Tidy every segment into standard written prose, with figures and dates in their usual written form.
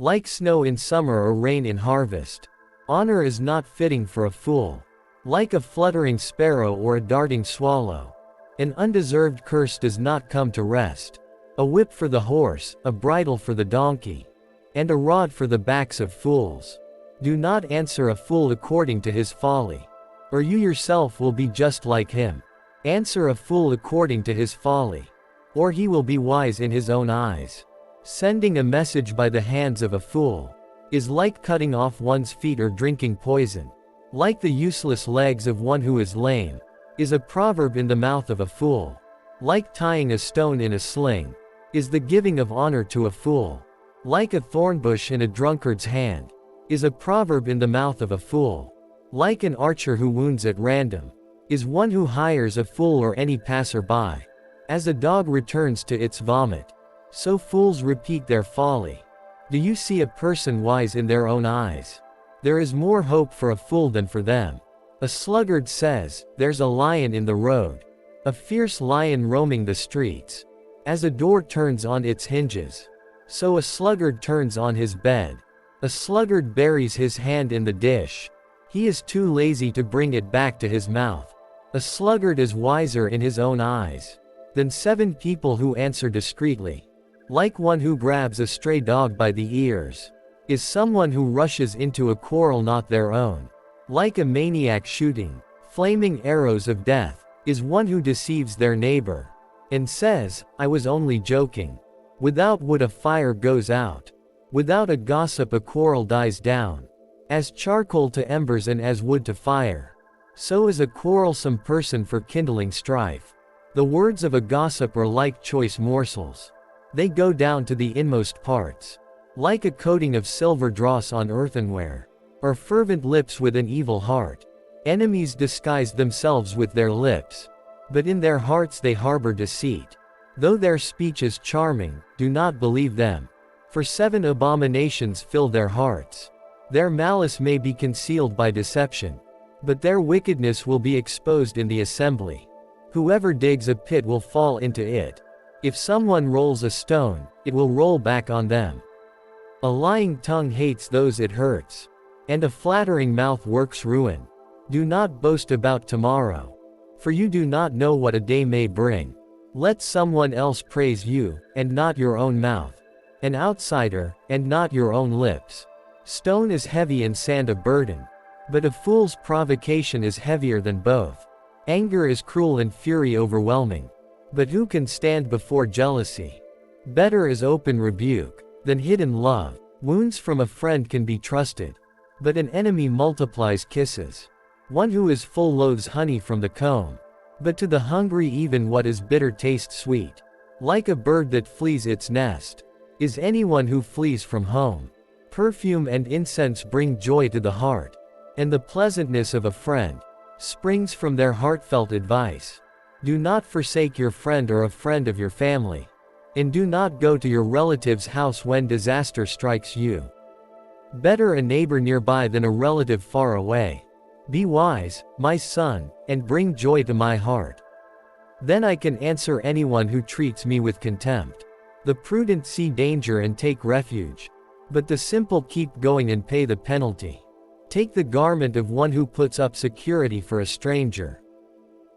like snow in summer or rain in harvest. Honor is not fitting for a fool. Like a fluttering sparrow or a darting swallow. An undeserved curse does not come to rest. A whip for the horse, a bridle for the donkey, and a rod for the backs of fools. Do not answer a fool according to his folly, or you yourself will be just like him. Answer a fool according to his folly, or he will be wise in his own eyes. Sending a message by the hands of a fool is like cutting off one's feet or drinking poison. Like the useless legs of one who is lame is a proverb in the mouth of a fool. Like tying a stone in a sling is the giving of honor to a fool. Like a thorn bush in a drunkard's hand is a proverb in the mouth of a fool. Like an archer who wounds at random is one who hires a fool or any passer-by. As a dog returns to its vomit, so fools repeat their folly. Do you see a person wise in their own eyes? There is more hope for a fool than for them. A sluggard says, "There's a lion in the road." A fierce lion roaming the streets. As a door turns on its hinges, so a sluggard turns on his bed. A sluggard buries his hand in the dish. He is too lazy to bring it back to his mouth. A sluggard is wiser in his own eyes than 7 people who answer discreetly. Like one who grabs a stray dog by the ears is someone who rushes into a quarrel not their own. Like a maniac shooting flaming arrows of death is one who deceives their neighbor and says, "I was only joking." Without wood a fire goes out. Without a gossip a quarrel dies down. As charcoal to embers and as wood to fire, so is a quarrelsome person for kindling strife. The words of a gossip are like choice morsels. They go down to the inmost parts. Like a coating of silver dross on earthenware, are fervent lips with an evil heart. Enemies disguise themselves with their lips, but in their hearts they harbor deceit. Though their speech is charming, do not believe them, for 7 abominations fill their hearts. Their malice may be concealed by deception, but their wickedness will be exposed in the assembly. Whoever digs a pit will fall into it. If someone rolls a stone, it will roll back on them. A lying tongue hates those it hurts, and a flattering mouth works ruin. Do not boast about tomorrow, for you do not know what a day may bring. Let someone else praise you, and not your own mouth. An outsider, and not your own lips. Stone is heavy and sand a burden, but a fool's provocation is heavier than both. Anger is cruel and fury overwhelming, but who can stand before jealousy? Better is open rebuke than hidden love. Wounds from a friend can be trusted, but an enemy multiplies kisses. One who is full loathes honey from the comb, but to the hungry even what is bitter tastes sweet. Like a bird that flees its nest is anyone who flees from home. Perfume and incense bring joy to the heart, and the pleasantness of a friend springs from their heartfelt advice. Do not forsake your friend or a friend of your family, and do not go to your relative's house when disaster strikes you. Better a neighbor nearby than a relative far away. Be wise, my son, and bring joy to my heart. Then I can answer anyone who treats me with contempt. The prudent see danger and take refuge, but the simple keep going and pay the penalty. Take the garment of one who puts up security for a stranger.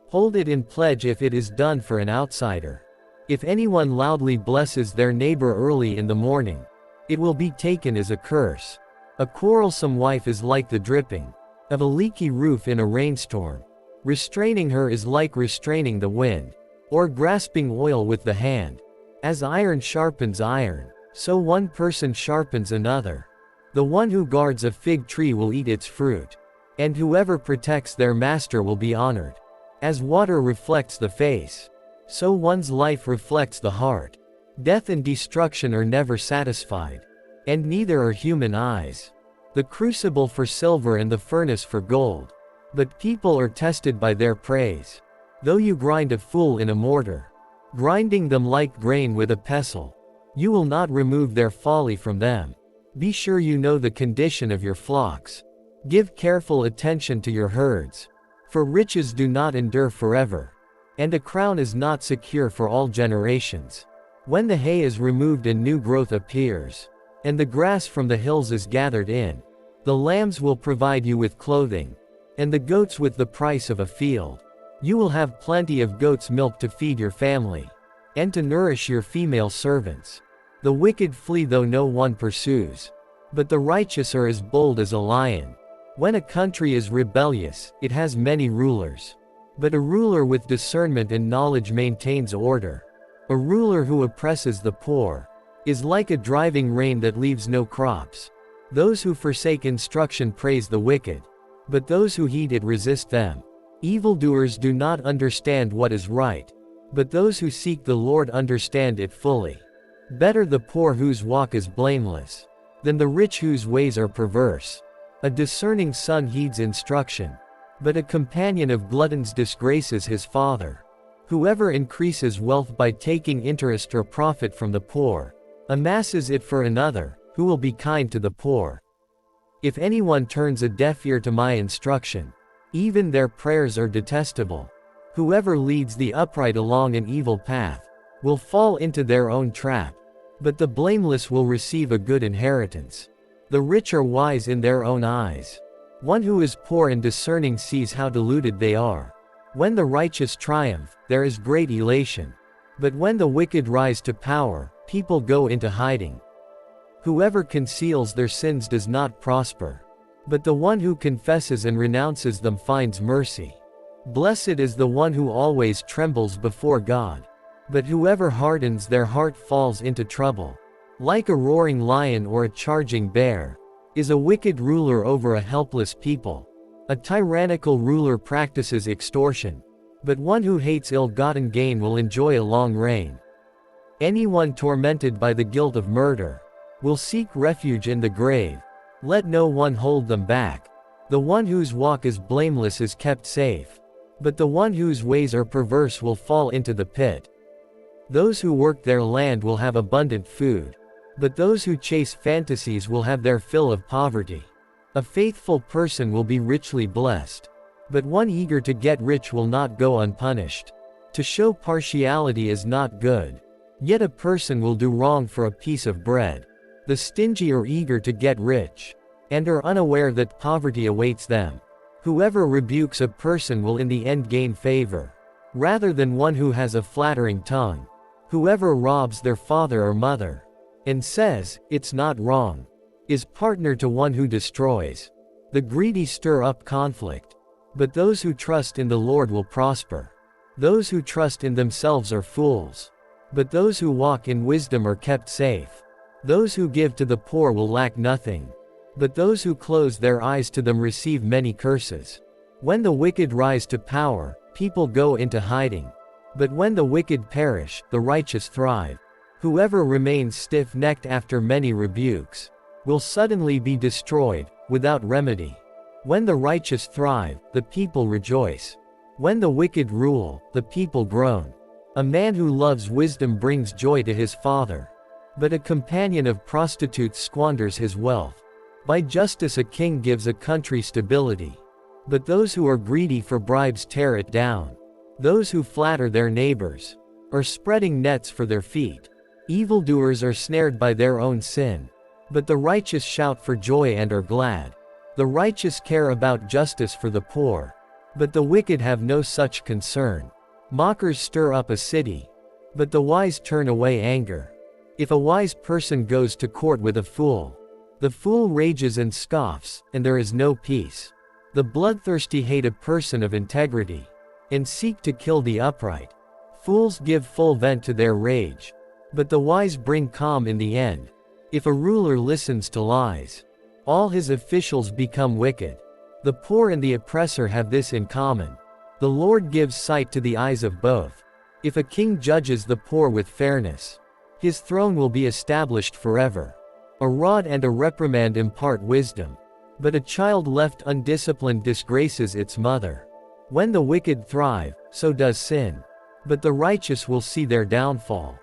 Hold it in pledge if it is done for an outsider. If anyone loudly blesses their neighbor early in the morning, it will be taken as a curse. A quarrelsome wife is like the dripping of a leaky roof in a rainstorm. Restraining her is like restraining the wind, or grasping oil with the hand. As iron sharpens iron, so one person sharpens another. The one who guards a fig tree will eat its fruit, and whoever protects their master will be honored. As water reflects the face, so one's life reflects the heart. Death and destruction are never satisfied, and neither are human eyes. The crucible for silver and the furnace for gold, but people are tested by their praise. Though you grind a fool in a mortar, grinding them like grain with a pestle, you will not remove their folly from them. Be sure you know the condition of your flocks. Give careful attention to your herds, for riches do not endure forever, and a crown is not secure for all generations. When the hay is removed and new growth appears, and the grass from the hills is gathered in. The lambs will provide you with clothing, and the goats with the price of a field. You will have plenty of goat's milk to feed your family, and to nourish your female servants. The wicked flee though no one pursues, but the righteous are as bold as a lion. When a country is rebellious, it has many rulers, but a ruler with discernment and knowledge maintains order. A ruler who oppresses the poor is like a driving rain that leaves no crops. Those who forsake instruction praise the wicked, but those who heed it resist them. Evildoers do not understand what is right, but those who seek the Lord understand it fully. Better the poor whose walk is blameless, than the rich whose ways are perverse. A discerning son heeds instruction, but a companion of gluttons disgraces his father. Whoever increases wealth by taking interest or profit from the poor, amasses it for another, who will be kind to the poor. If anyone turns a deaf ear to my instruction, even their prayers are detestable. Whoever leads the upright along an evil path, will fall into their own trap, but the blameless will receive a good inheritance. The rich are wise in their own eyes. One who is poor and discerning sees how deluded they are. When the righteous triumph, there is great elation. But when the wicked rise to power, people go into hiding. Whoever conceals their sins does not prosper, but the one who confesses and renounces them finds mercy. Blessed is the one who always trembles before God, but whoever hardens their heart falls into trouble. Like a roaring lion or a charging bear is a wicked ruler over a helpless people. A tyrannical ruler practices extortion, but one who hates ill-gotten gain will enjoy a long reign. Anyone tormented by the guilt of murder will seek refuge in the grave. Let no one hold them back. The one whose walk is blameless is kept safe, but the one whose ways are perverse will fall into the pit. Those who work their land will have abundant food, but those who chase fantasies will have their fill of poverty. A faithful person will be richly blessed, but one eager to get rich will not go unpunished. To show partiality is not good, yet a person will do wrong for a piece of bread. The stingy are eager to get rich, and are unaware that poverty awaits them. Whoever rebukes a person will in the end gain favor, rather than one who has a flattering tongue. Whoever robs their father or mother, and says, "It's not wrong," is partner to one who destroys. The greedy stir up conflict, but those who trust in the Lord will prosper. Those who trust in themselves are fools, but those who walk in wisdom are kept safe. Those who give to the poor will lack nothing, but those who close their eyes to them receive many curses. When the wicked rise to power, people go into hiding, but when the wicked perish, the righteous thrive. Whoever remains stiff-necked after many rebukes will suddenly be destroyed, without remedy. When the righteous thrive, the people rejoice. When the wicked rule, the people groan. A man who loves wisdom brings joy to his father, but a companion of prostitutes squanders his wealth. By justice a king gives a country stability, but those who are greedy for bribes tear it down. Those who flatter their neighbors are spreading nets for their feet. Evildoers are snared by their own sin, but the righteous shout for joy and are glad. The righteous care about justice for the poor, but the wicked have no such concern. Mockers stir up a city, but the wise turn away anger. If a wise person goes to court with a fool, the fool rages and scoffs, and there is no peace. The bloodthirsty hate a person of integrity, and seek to kill the upright. Fools give full vent to their rage, but the wise bring calm in the end. If a ruler listens to lies, all his officials become wicked. The poor and the oppressor have this in common: the Lord gives sight to the eyes of both. If a king judges the poor with fairness, his throne will be established forever. A rod and a reprimand impart wisdom, but a child left undisciplined disgraces its mother. When the wicked thrive, so does sin, but the righteous will see their downfall.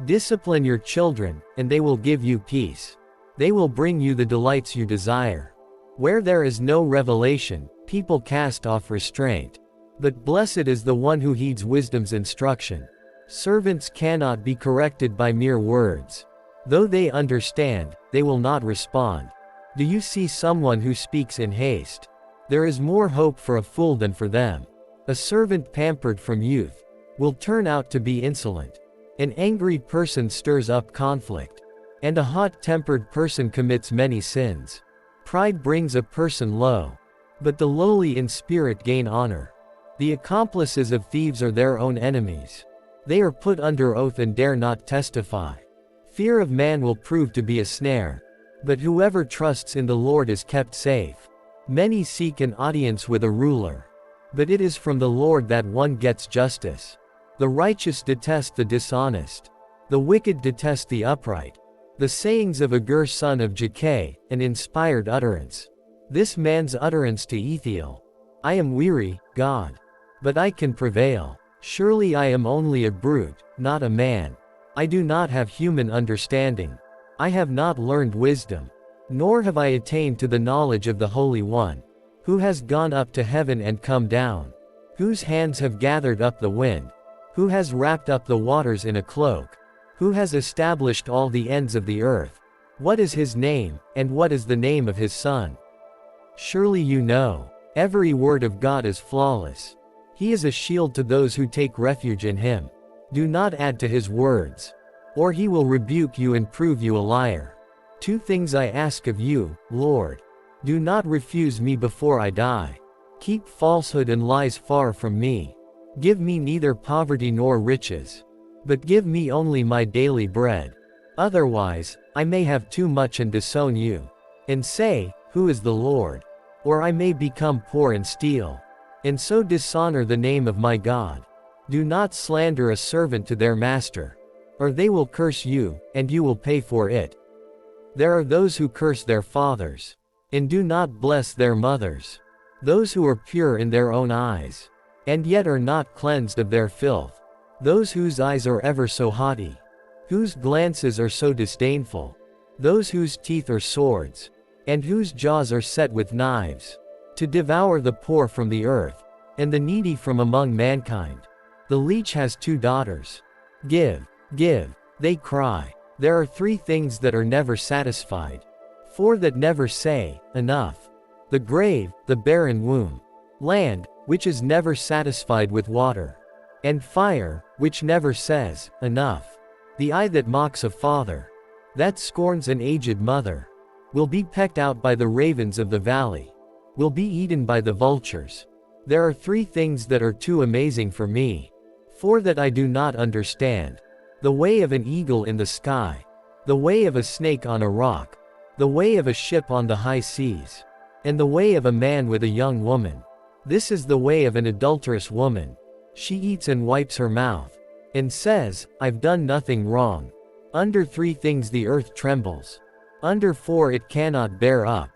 Discipline your children, and they will give you peace. They will bring you the delights you desire. Where there is no revelation, people cast off restraint. But blessed is the one who heeds wisdom's instruction. Servants cannot be corrected by mere words. Though they understand, they will not respond. Do you see someone who speaks in haste? There is more hope for a fool than for them. A servant pampered from youth will turn out to be insolent. An angry person stirs up conflict, and a hot-tempered person commits many sins. Pride brings a person low, but the lowly in spirit gain honor. The accomplices of thieves are their own enemies. They are put under oath and dare not testify. Fear of man will prove to be a snare, but whoever trusts in the Lord is kept safe. Many seek an audience with a ruler, but it is from the Lord that one gets justice. The righteous detest the dishonest. The wicked detest the upright. The sayings of Agur son of Jakeh, an inspired utterance. This man's utterance to Ethiel. I am weary, God, but I can prevail. Surely I am only a brute, not a man. I do not have human understanding. I have not learned wisdom, nor have I attained to the knowledge of the Holy One, who has gone up to heaven and come down, whose hands have gathered up the wind, who has wrapped up the waters in a cloak, who has established all the ends of the earth. What is his name, and what is the name of his son? Surely you know. Every word of God is flawless. He is a shield to those who take refuge in him. Do not add to his words, or he will rebuke you and prove you a liar. 2 things I ask of you, Lord. Do not refuse me before I die. Keep falsehood and lies far from me. Give me neither poverty nor riches, but give me only my daily bread. Otherwise, I may have too much and disown you, and say, who is the Lord? Or I may become poor and steal, and so dishonor the name of my God. Do not slander a servant to their master, or they will curse you, and you will pay for it. There are those who curse their fathers, and do not bless their mothers. Those who are pure in their own eyes, and yet are not cleansed of their filth. Those whose eyes are ever so haughty, whose glances are so disdainful. Those whose teeth are swords, and whose jaws are set with knives, to devour the poor from the earth, and the needy from among mankind. The leech has 2 daughters. Give, give, they cry. There are 3 things that are never satisfied, 4 that never say, enough. The grave, the barren womb, land, which is never satisfied with water, and fire, which never says, enough. The eye that mocks a father, that scorns an aged mother, will be pecked out by the ravens of the valley, will be eaten by the vultures. There are 3 things that are too amazing for me, 4 that I do not understand. The way of an eagle in the sky, the way of a snake on a rock, the way of a ship on the high seas, and the way of a man with a young woman. This is the way of an adulterous woman. She eats and wipes her mouth, and says, I've done nothing wrong. Under 3 things the earth trembles. Under 4 it cannot bear up.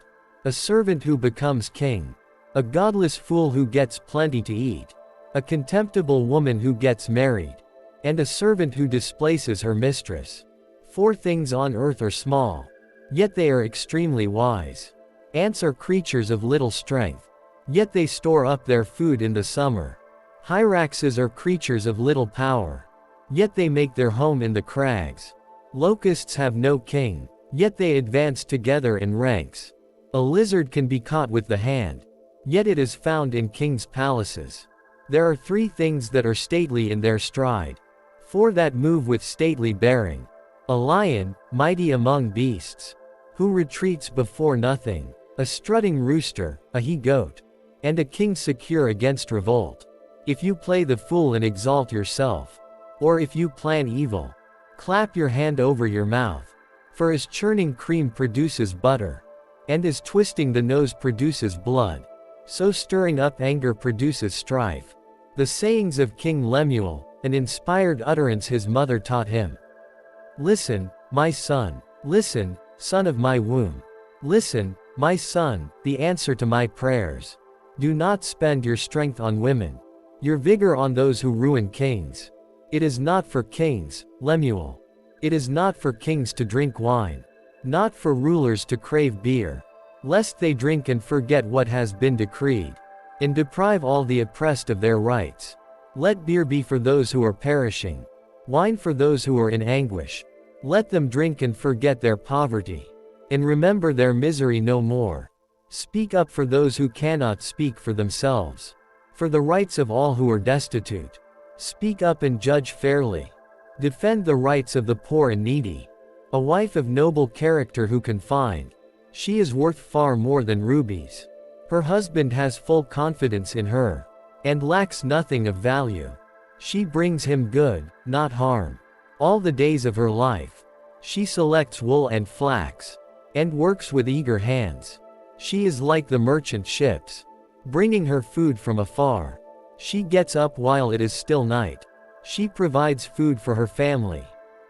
A servant who becomes king. A godless fool who gets plenty to eat. A contemptible woman who gets married. And a servant who displaces her mistress. 4 things on earth are small, yet they are extremely wise. Ants are creatures of little strength, yet they store up their food in the summer. Hyraxes are creatures of little power, yet they make their home in the crags. Locusts have no king, yet they advance together in ranks. A lizard can be caught with the hand, yet it is found in kings' palaces. There are 3 things that are stately in their stride, 4 that move with stately bearing. A lion, mighty among beasts, who retreats before nothing. A strutting rooster, a he-goat, and a king secure against revolt. If you play the fool and exalt yourself, or if you plan evil, clap your hand over your mouth. For as churning cream produces butter, and as twisting the nose produces blood, so stirring up anger produces strife. The sayings of King Lemuel, an inspired utterance his mother taught him. Listen, my son. Listen, son of my womb. Listen, my son, the answer to my prayers. Do not spend your strength on women, your vigor on those who ruin kings. It is not for kings, Lemuel. It is not for kings to drink wine, not for rulers to crave beer, lest they drink and forget what has been decreed, and deprive all the oppressed of their rights. Let beer be for those who are perishing, wine for those who are in anguish. Let them drink and forget their poverty, and remember their misery no more. Speak up for those who cannot speak for themselves, for the rights of all who are destitute. Speak up and judge fairly. Defend the rights of the poor and needy. A wife of noble character who can find. She is worth far more than rubies. Her husband has full confidence in her, and lacks nothing of value. She brings him good, not harm. All the days of her life. She selects wool and flax, and works with eager hands. She is like the merchant ships, bringing her food from afar. She gets up while it is still night. She provides food for her family,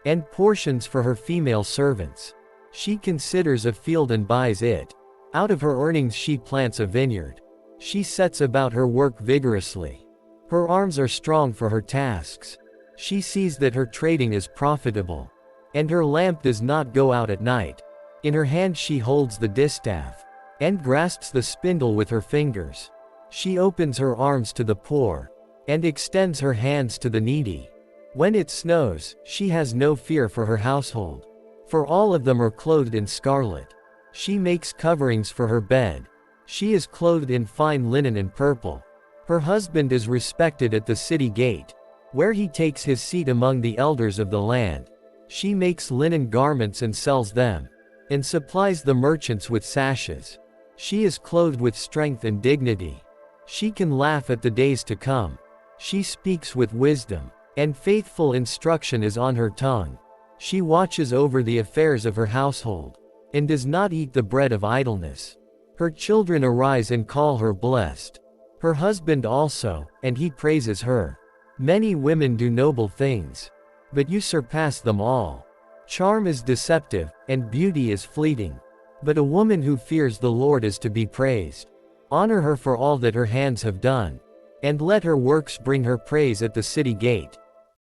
and portions for her female servants. She considers a field and buys it. Out of her earnings she plants a vineyard. She sets about her work vigorously. Her arms are strong for her tasks. She sees that her trading is profitable, and her lamp does not go out at night. In her hand she holds the distaff, and grasps the spindle with her fingers. She opens her arms to the poor, and extends her hands to the needy. When it snows, she has no fear for her household, for all of them are clothed in scarlet. She makes coverings for her bed. She is clothed in fine linen and purple. Her husband is respected at the city gate, where he takes his seat among the elders of the land. She makes linen garments and sells them, and supplies the merchants with sashes. She is clothed with strength and dignity. She can laugh at the days to come. She speaks with wisdom, and faithful instruction is on her tongue. She watches over the affairs of her household, and does not eat the bread of idleness. Her children arise and call her blessed. Her husband also, and he praises her. Many women do noble things, but you surpass them all. Charm is deceptive, and beauty is fleeting, but a woman who fears the Lord is to be praised. Honor her for all that her hands have done, and let her works bring her praise at the city gate.